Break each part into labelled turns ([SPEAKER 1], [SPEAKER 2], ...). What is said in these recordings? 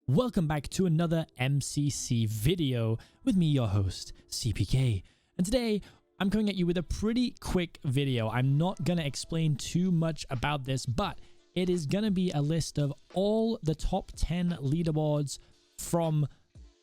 [SPEAKER 1] Welcome back to another MCC video with me, your host, Seapeekay. And today, I'm coming at you with a pretty quick video. I'm not going to explain too much about this, but it is going to be a list of all the top 10 leaderboards from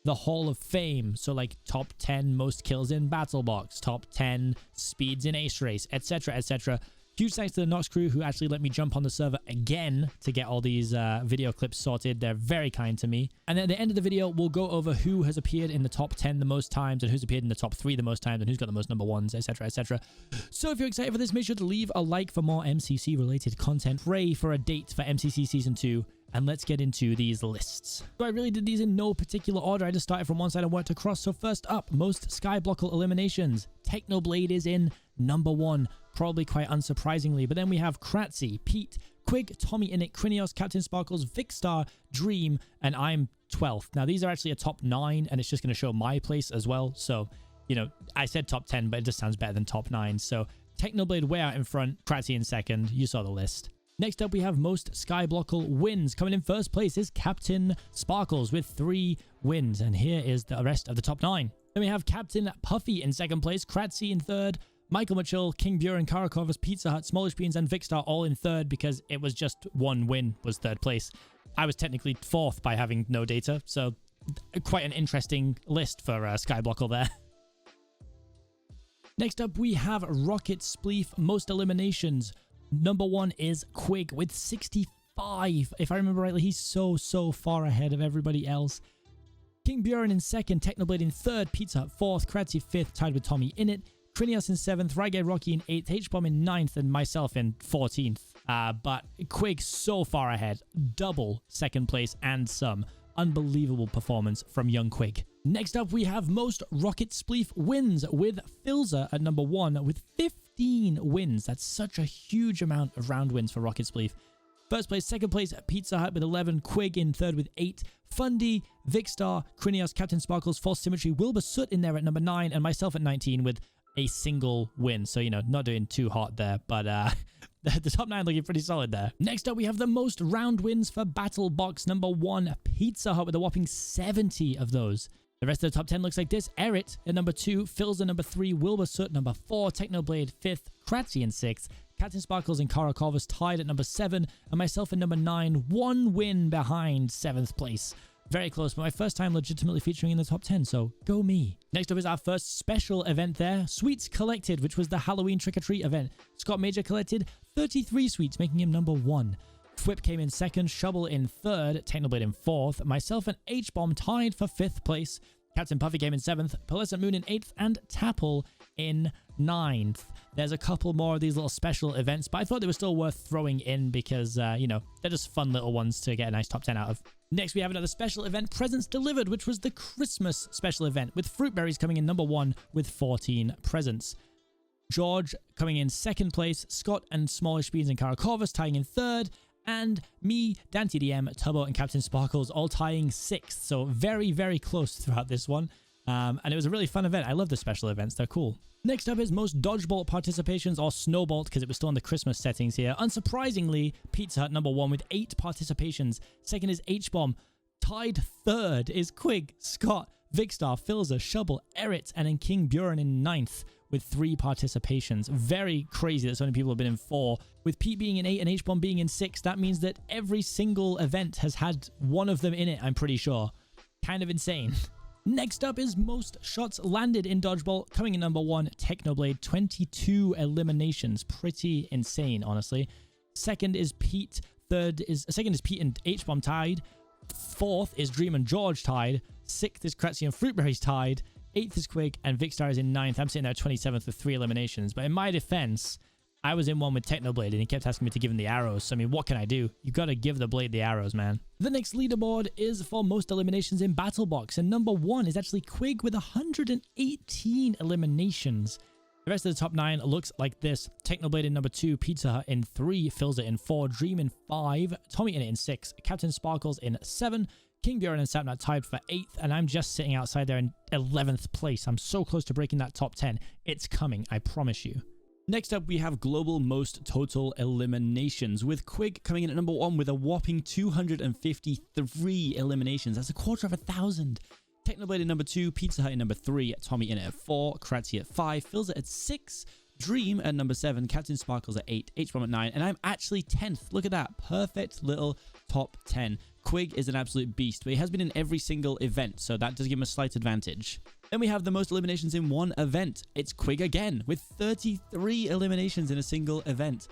[SPEAKER 1] the Hall of Fame. So like top 10 most kills in Battle Box, top 10 speeds in Ace Race, etc, etc. Huge thanks to the Noxcrew who actually let me jump on the server again to get all these video clips sorted. They're very kind to me. And at the end of the video, we'll go over who has appeared in the top 10 the most times and who's appeared in the top 3 the most times and who's got the most number ones, etc, etc. So if you're excited for this, make sure to leave a like for more MCC related content. Pray for a date for MCC Season 2. And let's get into these lists. So I really did these in no particular order. I just started from one side and worked across. So first up, most skyblockle eliminations. Technoblade is in number 1, probably quite unsurprisingly. But then we have Kratzy, Pete, Quig, Tommy Innit, Krinios, CaptainSparklez, Vicstar, Drean, and I'm 12th. Now these are actually a top 9 and it's just going to show my place as well. So, you know, I said top 10, but it just sounds better than top 9. So Technoblade way out in front, Kratzy in second. You saw the list. Next up, we have most skyblockle wins. Coming in first place is CaptainSparklez with 3 wins. And here is the rest of the top 9. Then we have CaptainPuffy in second place, Kratzy in third, Michael Mitchell, King Buren, Karakovas, PeteZahHutt, Smallish Beans, and Vicstar all in third because it was just one win was third place. I was technically 4th by having no data, so quite an interesting list for skyblockle there. Next up, we have Rocket Spleef, most eliminations. Number 1 is Quig with 65. If I remember rightly, he's so far ahead of everybody else. King Buren in second, Technoblade in third, PeteZahHutt 4th, Kratzy 5th, tied with Tommy Innit, Krinios in 7th, Rygay Rocky in 8th, H-Bomb in 9th, and myself in 14th. But Quig so far ahead, double second place and some. Unbelievable performance from young Quig. Next up, we have most Rocket Spleef wins with Filza at number 1 with 15 wins. That's such a huge amount of round wins for Rocket Spleef. First place, second place, PeteZahHutt with 11, Quig in third with 8, Fundy, Vicstar, Krinios, CaptainSparklez, falsesymmetry, Wilbur Soot in there at number 9, and myself at 19 with a single win. So, you know, not doing too hot there, but the top 9 looking pretty solid there. Next up, we have the most round wins for Battle Box. Number 1, PeteZahHutt with a whopping 70 of those. The rest of the top 10 looks like this. Erit at number 2, Filza number 3, Wilbur Soot number 4, Technoblade 5th, Kratzy in 6th, CaptainSparklez and Karakovas tied at number 7, and myself at number 9, 1 win behind 7th place. Very close, but my first time legitimately featuring in the top 10, so go me. Next up is our first special event there, Sweets Collected, which was the Halloween trick-or-treat event. Smajor collected 33 sweets, making him number 1. Whip came in second, Shubble in third, Technoblade in 4th, myself and H-Bomb tied for 5th place, CaptainPuffy came in 7th, Pearlescenthoon in 8th, and Tapple in 9th. There's a couple more of these little special events, but I thought they were still worth throwing in because, you know, they're just fun little ones to get a nice top 10 out of. Next, we have another special event, Presents Delivered, which was the Christmas special event, with fruitberries coming in number 1 with 14 presents. George coming in 2nd place, Scott and Smallish Beans and Karakovas tying in 3rd, and me, DanTDM, Tubbo, and CaptainSparklez all tying 6th. So very close throughout this one. And it was a really fun event. I love the special events. They're cool. Next up is most dodgeball participations or snowball because it was still in the Christmas settings here. Unsurprisingly, PeteZahHutt number 1 with 8 participations. Second is H-Bomb. Tied 3rd is Quig, Scott, Vicstar, Filza, Shubble, Erit, and then King Buren in 9th with 3 participations. Very crazy that so many people have been in 4. With Pete being in 8 and H-Bomb being in 6, that means that every single event has had one of them in it, I'm pretty sure. Kind of insane. Next up is most shots landed in dodgeball. Coming in number 1, Technoblade, 22 eliminations. Pretty insane, honestly. Second is Pete. Second is Pete and H-Bomb tied. 4th is Drean and George tied. 6th is Kratzy and fruitberries tied. 8th is Quig, and Vicstar is in 9th. I'm sitting there 27th with 3 eliminations. But in my defense, I was in one with Technoblade, and he kept asking me to give him the arrows. So, I mean, what can I do? You got to give the blade the arrows, man. The next leaderboard is for most eliminations in Battle Box. And number 1 is actually Quig with 118 eliminations. The rest of the top 9 looks like this. Technoblade in number 2, PeteZahHutt in 3, Filza in 4, Drean in 5, Tommy in 6, CaptainSparklez in 7, King Buren and Sapnap tied for 8th, and I'm just sitting outside there in 11th place. I'm so close to breaking that top 10. It's coming, I promise you. Next up, we have global most total eliminations, with Quig coming in at number 1 with a whopping 253 eliminations. That's a quarter of 1,000. Technoblade at number 2, PeteZahHutt at number 3, Tommy in at 4, Kratzy at 5, Philza at 6, Drean at number 7, CaptainSparklez at 8, H-Bomb at 9, and I'm actually 10th. Look at that. Perfect little top 10. Quig is an absolute beast, but he has been in every single event, so that does give him a slight advantage. Then we have the most eliminations in one event. It's Quig again, with 33 eliminations in a single event.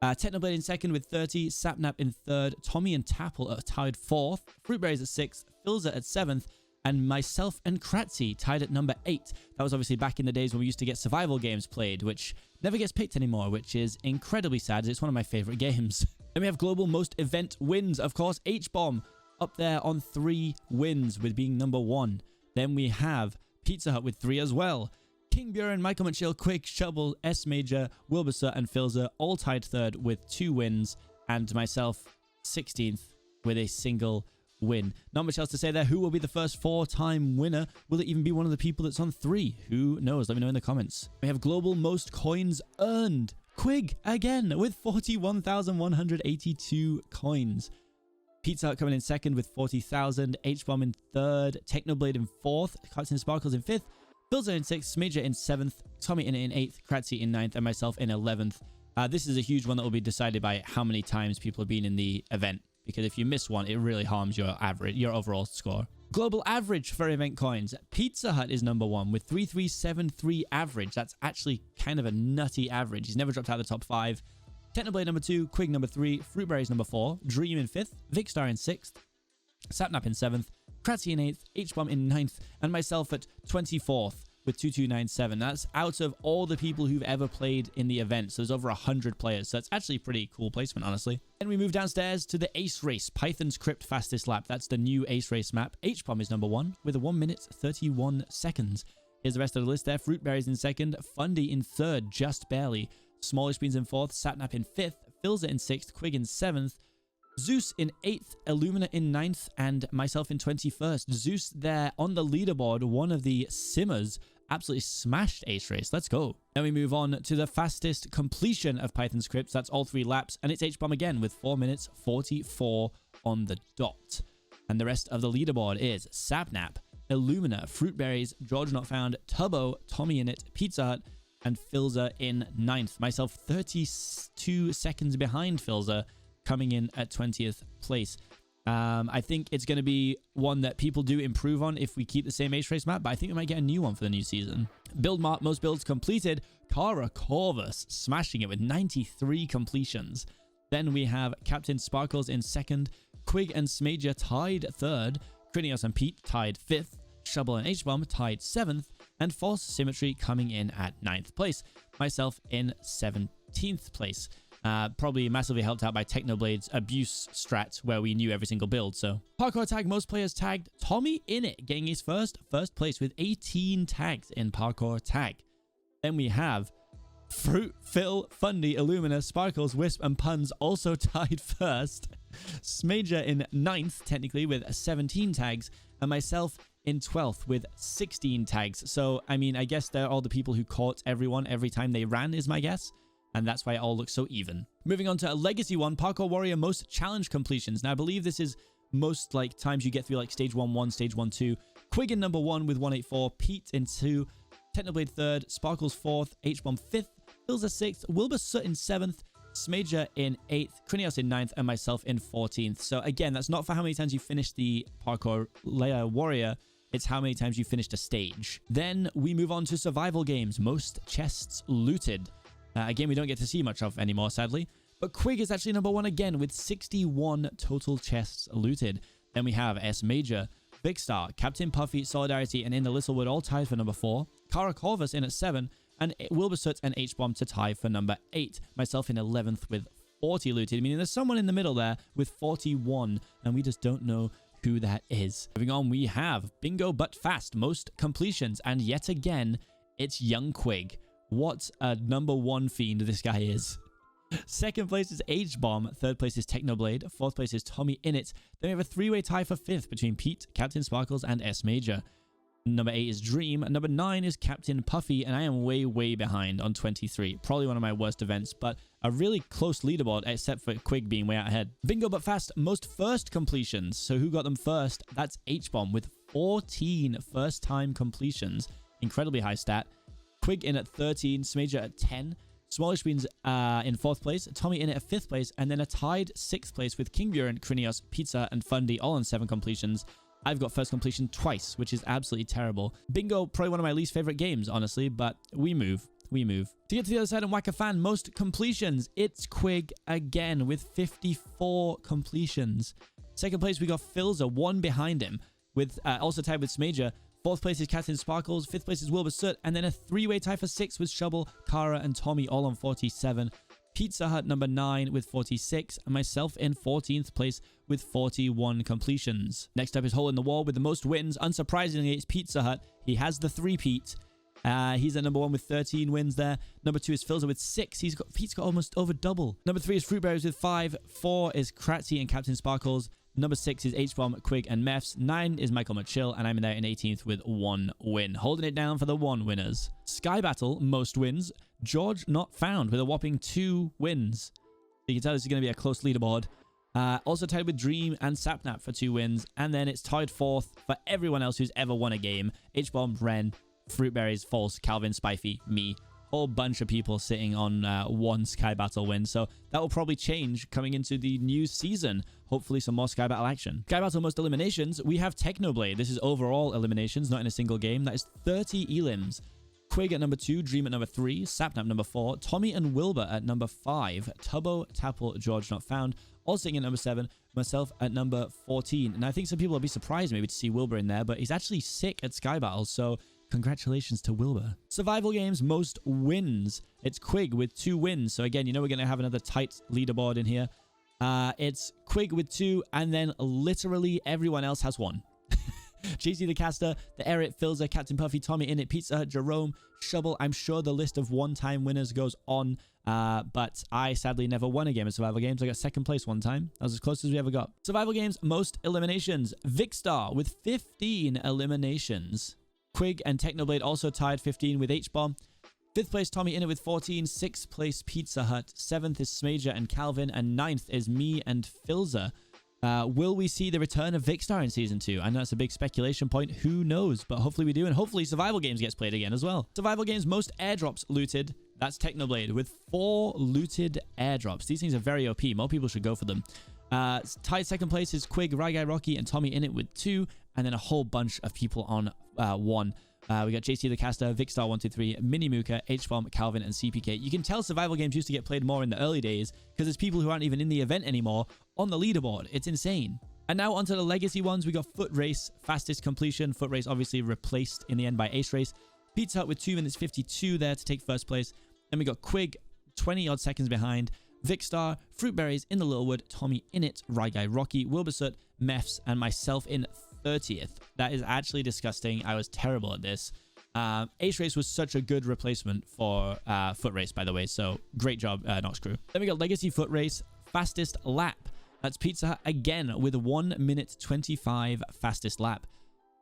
[SPEAKER 1] Technoblade in second with 30, Sapnap in third, Tommy and Tapple are tied 4th, fruitberries at 6th, Philza at 7th, and myself and Kratzy tied at number 8. That was obviously back in the days when we used to get survival games played, which never gets picked anymore, which is incredibly sad, as it's one of my favorite games. Then we have global most event wins. Of course, H-Bomb up there on 3 wins with being number 1. Then we have PeteZahHutt with 3 as well. King Buren, Michael Mitchell, Quig, Shubble, Smajor, Wilbur and Philza all tied 3rd with 2 wins, and myself 16th with a single win. Not much else to say there. Who will be the first 4-time winner? Will it even be one of the people that's on 3? Who knows? Let me know in the comments. We have global most coins earned. Quig again with 41,182 coins. PeteZahHutt coming in second with 40,000. H-Bomb in third. Technoblade in 4th. CaptainSparklez in 5th. Philza in 6th. Smajor in 7th. Tommy in 8th. Kratzy in 9th. And myself in 11th. This is a huge one that will be decided by how many times people have been in the event, because if you miss one, it really harms your average, your overall score. Global average for event coins. PeteZahHutt is number 1 with 3373 average. That's actually kind of a nutty average. He's never dropped out of the top 5. Technoblade number 2, Quig number 3, fruitberries number 4, Drean in 5th, Vicstar in 6th, Sapnap in 7th, Kratzy in 8th, H-Bomb in 9th, and myself at 24th with 2297. That's out of all the people who've ever played in the event. So there's over 100 players. So that's actually a pretty cool placement, honestly. Then we move downstairs to the Ace Race, Python's Crypt fastest lap. That's the new Ace Race map. H-Bomb is number 1 with a 1 minute 31 seconds. Here's the rest of the list there. Fruitberries in 2nd, Fundy in 3rd, just barely. Smallish Beans in 4th, Sapnap in 5th, Philza in 6th, Quig in 7th, Zeus in 8th, Illumina in 9th, and myself in 21st. Zeus there on the leaderboard, one of the simmers, absolutely smashed Ace Race. Let's go. Then we move on to the fastest completion of Python's Crypts. That's all 3 laps, and it's H-Bomb again with 4 minutes 44 on the dot. And the rest of the leaderboard is Sapnap, Illumina, Fruitberries, George Not Found, Tubbo, Tommy in it, PeteZahHutt, and Philza in 9th. Myself 32 seconds behind Philza, coming in at 20th place. I think it's going to be one that people do improve on if we keep the same Ace Race map, but I think we might get a new one for the new season. Build mark, most builds completed. Kara Corvus smashing it with 93 completions. Then we have CaptainSparklez in 2nd, Quig and Smajor tied 3rd, Krinios and Pete tied 5th, Shubble and H-Bomb tied 7th, and False Symmetry coming in at 9th place. Myself in 17th place. Probably massively helped out by Technoblade's abuse strat, where we knew every single build. So parkour tag, most players tagged. Tommy in it, getting his first place with 18 tags in parkour tag. Then we have Fruit, Phil, Fundy, Illumina, Sparkles, Wisp, and Puns also tied 1st. Smajor in 9th, technically, with 17 tags, and myself in 12th with 16 tags. So, I mean, I guess they're all the people who caught everyone every time they ran, is my guess. And that's why it all looks so even. Moving on to a legacy one, Parkour Warrior most challenge completions. Now, I believe this is most like times you get through like stage 1-1, stage 1-2. Quig in number 1 with 184, Pete in 2, Technoblade 3rd, Sparkles 4th, H-Bomb 5th, Philza 6th, Wilbur Soot in 7th, Smajor in 8th, Krinios in 9th, and myself in 14th. So again, that's not for how many times you finished the Parkour Warrior, it's how many times you finished a stage. Then we move on to survival games, most chests looted. Again, we don't get to see much of anymore, sadly. But Quig is actually number 1 again with 61 total chests looted. Then we have Smajor, Vicstar, CaptainPuffy, Solidarity, and In the Littlewood all tied for number 4. Kara Corvus in at 7, and Wilbur Soot and H-Bomb to tie for number 8. Myself in 11th with 40 looted, meaning there's someone in the middle there with 41, and we just don't know who that is. Moving on, we have Bingo But Fast, most completions, and yet again, it's young Quig. What a number 1 fiend this guy is. 2nd place is H-Bomb, 3rd place is Technoblade, 4th place is Tommy Innit. Then we have a 3-way tie for 5th between Pete, CaptainSparklez, and Smajor. Number 8 is Dream. Number 9 is CaptainPuffy, and I am way, way behind on 23. Probably one of my worst events, but a really close leaderboard, except for Quig being way out ahead. Bingo but fast, most first completions. So who got them first? That's H-Bomb with 14 first-time completions. Incredibly high stat. Quig in at 13, Smajor at 10. Smallish Beans in 4th place, Tommy in at 5th place, and then a tied 6th place with Kingbjorn, Krinios, PeteZahHutt, and Fundy all on 7 completions. I've got first completion twice, which is absolutely terrible. Bingo, probably one of my least favorite games, honestly, but we move. We move. To get to the other side and whack a fan, most completions, it's Quig again with 54 completions. Second place, we got Filza, 1 behind him, with also tied with Smajor. 4th place is CaptainSparklez, 5th place is Hilbur, Soot, and then a 3-way tie for 6th with Shubble, Kara, and Tommy all on 47. PeteZahHutt number 9 with 46, and myself in 14th place with 41 completions. Next up is Hole in the Wall with the most wins. Unsurprisingly, it's PeteZahHutt. He has the 3-peat. He's at number 1 with 13 wins there. Number 2 is Filza with 6. Pete's got almost over double. Number 3 is fruitberries with 5. 4 is Kratzy and CaptainSparklez. Number 6 is H-Bomb, Quig, and Mefs. 9 is Michael McChill, and I'm in there in 18th with 1 win. Holding it down for the 1 winners. Sky Battle, most wins. George not found with a whopping 2 wins. You can tell this is going to be a close leaderboard. Also tied with Dream and Sapnap for 2 wins. And then it's tied 4th for everyone else who's ever won a game. H-Bomb, Ren, Fruitberries, False, Calvin, Spifey, me. Whole bunch of people sitting on 1 Sky Battle win. So that will probably change coming into the new season. Hopefully some more Sky Battle action. Sky Battle most eliminations. We have Technoblade. This is overall eliminations, not in a single game. That is 30 elims. Quig at number 2, Dream at number 3, Sapnap number 4, Tommy and Wilbur at number 5, Tubbo, Tapple, George not found, all sitting at number 7, myself at number 14. And I think some people will be surprised maybe to see Wilbur in there, but he's actually sick at Sky Battle, so congratulations to Wilbur. Survival games, most wins. It's Quig with 2 wins. So again, you know we're going to have another tight leaderboard in here. It's Quig with 2, and then literally everyone else has 1. JC the Caster, the Eric, Filza, CaptainPuffy, Tommy Innit, PeteZahHutt, Jerome, Shubble. I'm sure the list of one-time winners goes on, but I sadly never won a game of survival games. I got 2nd place one time. That was as close as we ever got. Survival games, most eliminations. Vicstar with 15 eliminations. Quig and Technoblade also tied 15 with H-Bomb. 5th place, Tommy Innit with 14. 6th place, PeteZahHutt. 7th is Smajor and Calvin. And 9th is me and Filza. Will we see the return of Vicstar in Season 2? I know that's a big speculation point. Who knows? But hopefully we do. And hopefully Survival Games gets played again as well. Survival Games, most airdrops looted. That's Technoblade with 4 looted airdrops. These things are very OP. More people should go for them. Tied 2nd place is Quig, Ryguy, Rocky, and Tommy Innit with 2. And then a whole bunch of people on 1. We got JC the Caster, Vicstar123, Minimuka, H-Bomb, Calvin, and Seapeekay. You can tell survival games used to get played more in the early days because there's people who aren't even in the event anymore on the leaderboard. It's insane. And now onto the legacy ones. We got Foot Race, fastest completion. Foot Race obviously replaced in the end by Ace Race. PeteZahHutt with 2 minutes 52 there to take 1st place. Then we got Quig, 20-odd seconds behind. Vicstar, Fruitberries in the Littlewood, Tommy Innit, Ryguy, Rocky, Wilbur Soot, Mefs, and myself in 30th. That is actually disgusting. I was terrible at this. Ace Race was such a good replacement for Foot Race, by the way. So great job, Noxcrew. Then we got Legacy Foot Race, fastest lap. That's PeteZahHutt again with 1 minute 25 fastest lap.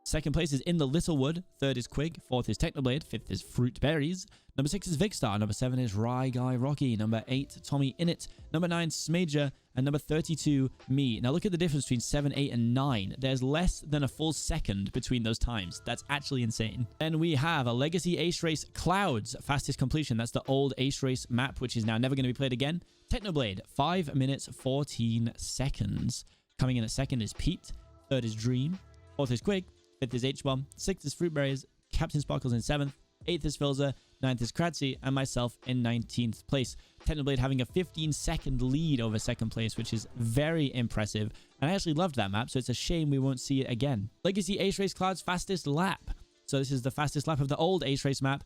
[SPEAKER 1] 2nd place is In the Littlewood. 3rd is Quig. 4th is Technoblade. 5th is Fruitberries. Number 6 is Vicstar. Number 7 is Ryguy Rocky. Number 8, Tommy Innit. Number 9, Smajor. And number 32, me. Now look at the difference between 7, 8, and 9. There's less than a full second between those times. That's actually insane. Then we have a Legacy Ace Race Clouds. Fastest completion. That's the old Ace Race map, which is now never going to be played again. Technoblade. 5 minutes, 14 seconds. Coming in at 2nd is Pete. 3rd is Dream. 4th is Quig. 5th is H-Bomb. 6th is Fruitberries. CaptainSparklez in 7th. 8th is Filza. 9th is Kratzy. And myself in 19th place. Technoblade having a 15-second lead over 2nd place, which is very impressive. And I actually loved that map, so it's a shame we won't see it again. Legacy Ace Race Clouds fastest lap. So this is the fastest lap of the old Ace Race map.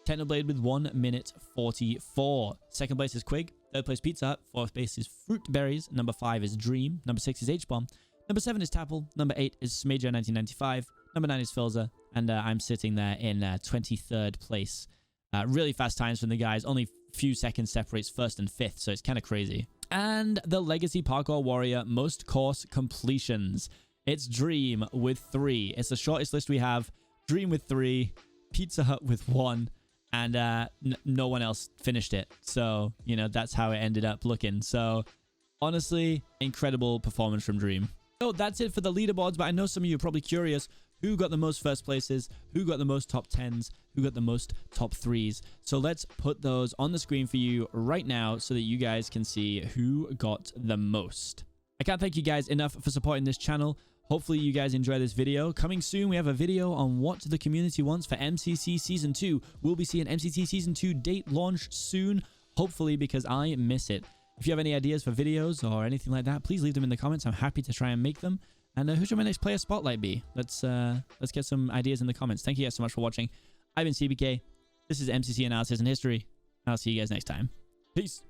[SPEAKER 1] Technoblade with 1 minute 44. 2nd place is Quig. 3rd place PeteZahHutt. 4th place is Fruitberries. Number 5 is Dream. Number 6 is H-Bomb. Number 7 is Tapple. Number 8 is Smajor 1995. Number 9 is Filza. And I'm sitting there in 23rd place. Really fast times from the guys. Only few seconds separates 1st and 5th, so it's kind of crazy. And the Legacy Parkour Warrior most course completions. It's Dream with 3. It's the shortest list we have. Drean with 3, PeteZahHutt with 1, and no one else finished it. So, you know, that's how it ended up looking. So, honestly, incredible performance from Drean. So, that's it for the leaderboards, but I know some of you are probably curious who got the most first places, who got the most top 10s, who got the most top 3s. So, let's put those on the screen for you right now so that you guys can see who got the most. I can't thank you guys enough for supporting this channel. Hopefully you guys enjoy this video. Coming soon, we have a video on what the community wants for MCC Season 2. We'll be seeing MCC Season 2 date launch soon, hopefully, because I miss it. If you have any ideas for videos or anything like that, please leave them in the comments. I'm happy to try and make them. And who should my next player spotlight be? Let's get some ideas in the comments. Thank you guys so much for watching. I've been Seapeekay. This is MCC Analysis and History. I'll see you guys next time. Peace.